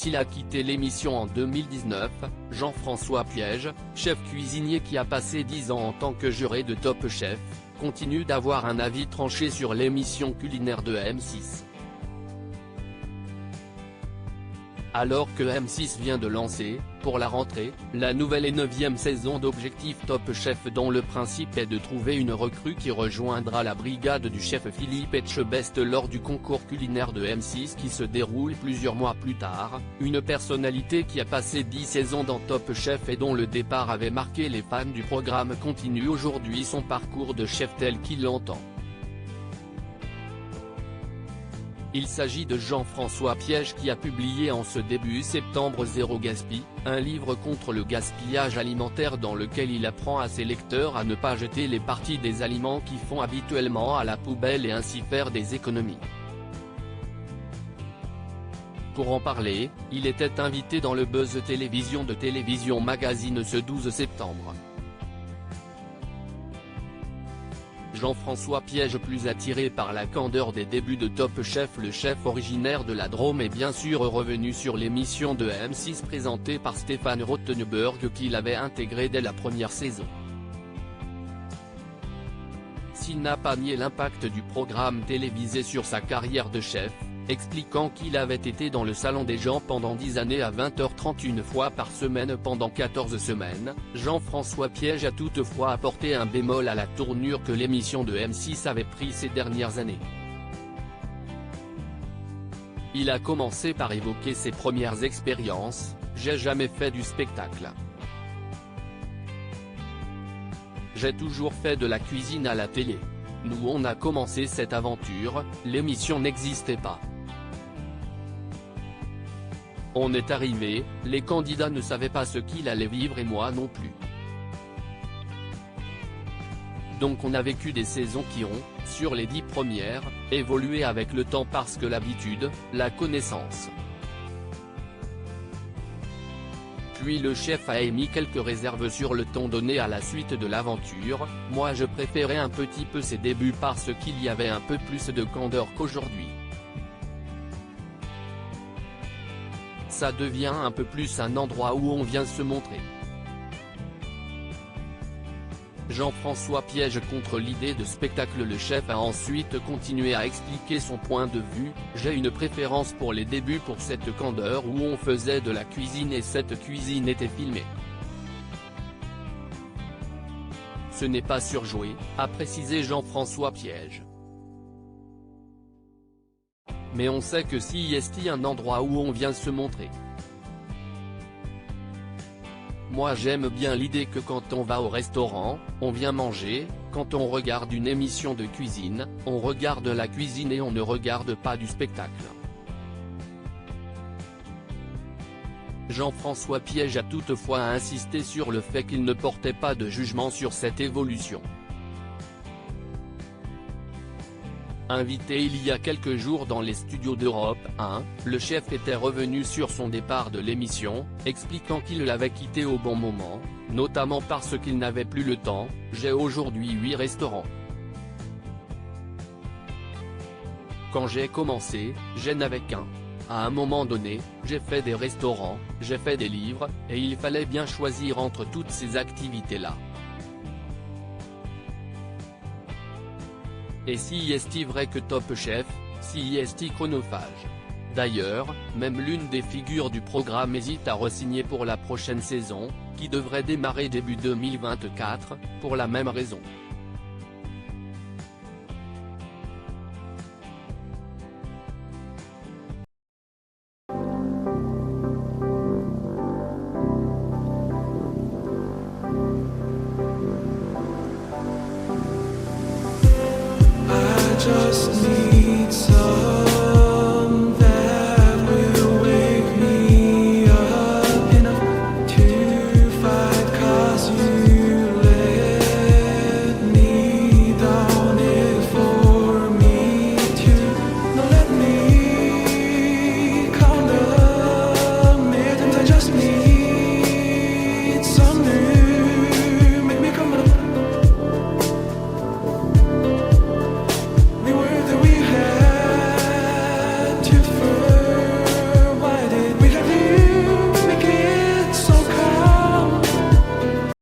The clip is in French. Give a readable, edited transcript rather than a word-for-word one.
s'il a quitté l'émission en 2019, Jean-François Piège, chef cuisinier qui a passé 10 ans en tant que juré de Top Chef, continue d'avoir un avis tranché sur l'émission culinaire de M6. Alors que M6 vient de lancer, pour la rentrée, la nouvelle et 9e saison d'Objectif Top Chef dont le principe est de trouver une recrue qui rejoindra la brigade du chef Philippe Etchebest lors du concours culinaire de M6 qui se déroule plusieurs mois plus tard, une personnalité qui a passé 10 saisons dans Top Chef et dont le départ avait marqué les fans du programme continue aujourd'hui son parcours de chef tel qu'il l'entend. Il s'agit de Jean-François Piège qui a publié en ce début septembre Zéro Gaspille, un livre contre le gaspillage alimentaire dans lequel il apprend à ses lecteurs à ne pas jeter les parties des aliments qu'ils font habituellement à la poubelle et ainsi faire des économies. Pour en parler, il était invité dans le Buzz Télévision de Télévision Magazine ce 12 septembre. Jean-François Piège, plus attiré par la candeur des débuts de Top Chef, le chef originaire de la Drôme est bien sûr revenu sur l'émission de M6 présentée par Stéphane Rothenberg qu'il avait intégré dès la première saison. S'il n'a pas nié l'impact du programme télévisé sur sa carrière de chef, expliquant qu'il avait été dans le salon des gens pendant 10 années à 20h30 une fois par semaine pendant 14 semaines, Jean-François Piège a toutefois apporté un bémol à la tournure que l'émission de M6 avait pris ces dernières années. Il a commencé par évoquer ses premières expériences « J'ai jamais fait du spectacle. J'ai toujours fait de la cuisine à la télé. Nous on a commencé cette aventure, l'émission n'existait pas. On est arrivé, les candidats ne savaient pas ce qu'il allait vivre et moi non plus. Donc on a vécu des saisons qui ont, sur les 10 premières, évolué avec le temps parce que l'habitude, la connaissance. Puis le chef a émis quelques réserves sur le ton donné à la suite de l'aventure, moi je préférais un petit peu ses débuts parce qu'il y avait un peu plus de candeur qu'aujourd'hui. Ça devient un peu plus un endroit où on vient se montrer. Jean-François Piège contre l'idée de spectacle. Le chef a ensuite continué à expliquer son point de vue, j'ai une préférence pour les débuts pour cette candeur où on faisait de la cuisine et cette cuisine était filmée. Ce n'est pas surjoué, a précisé Jean-François Piège. Mais on sait que si est un endroit où on vient se montrer. Moi j'aime bien l'idée que quand on va au restaurant, on vient manger, quand on regarde une émission de cuisine, on regarde la cuisine et on ne regarde pas du spectacle. Jean-François Piège a toutefois insisté sur le fait qu'il ne portait pas de jugement sur cette évolution. Invité il y a quelques jours dans les studios d'Europe 1, le chef était revenu sur son départ de l'émission, expliquant qu'il l'avait quitté au bon moment, notamment parce qu'il n'avait plus le temps. J'ai aujourd'hui 8 restaurants. Quand j'ai commencé, je n'avais qu'un. À un moment donné, j'ai fait des restaurants, j'ai fait des livres, et il fallait bien choisir entre toutes ces activités-là. Et si est vrai que Top Chef, si est chronophage. D'ailleurs, même l'une des figures du programme hésite à re-signer pour la prochaine saison, qui devrait démarrer début 2024, pour la même raison.